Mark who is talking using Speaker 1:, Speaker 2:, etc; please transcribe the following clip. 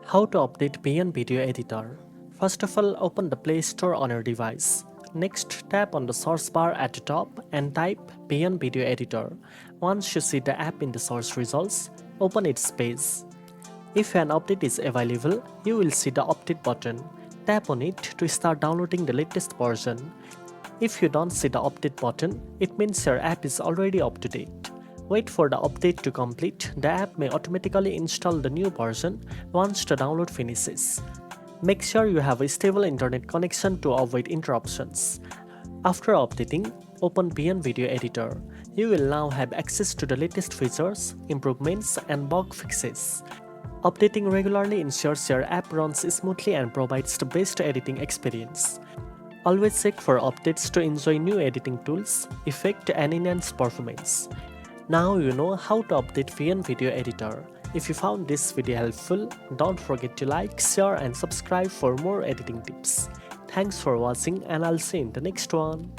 Speaker 1: How to update VN Video Editor. First of all, open the Play Store on your device. Next, tap on the search bar at the top and type VN Video Editor. Once you see the app in the search results, open its page. If an update is available, you will see the update button. Tap on it to start downloading the latest version. If you don't see the update button, it means your app is already up to date. Wait for the update to complete. The app may automatically install the new version once the download finishes. Make sure you have a stable internet connection to avoid interruptions. After updating, open VN Video Editor. You will now have access to the latest features, improvements, and bug fixes. Updating regularly ensures your app runs smoothly and provides the best editing experience. Always check for updates to enjoy new editing tools, effect, and enhanced performance. Now you know how to update VN Video Editor. If you found this video helpful, don't forget to like, share, and subscribe for more editing tips. Thanks for watching, and I'll see you in the next one.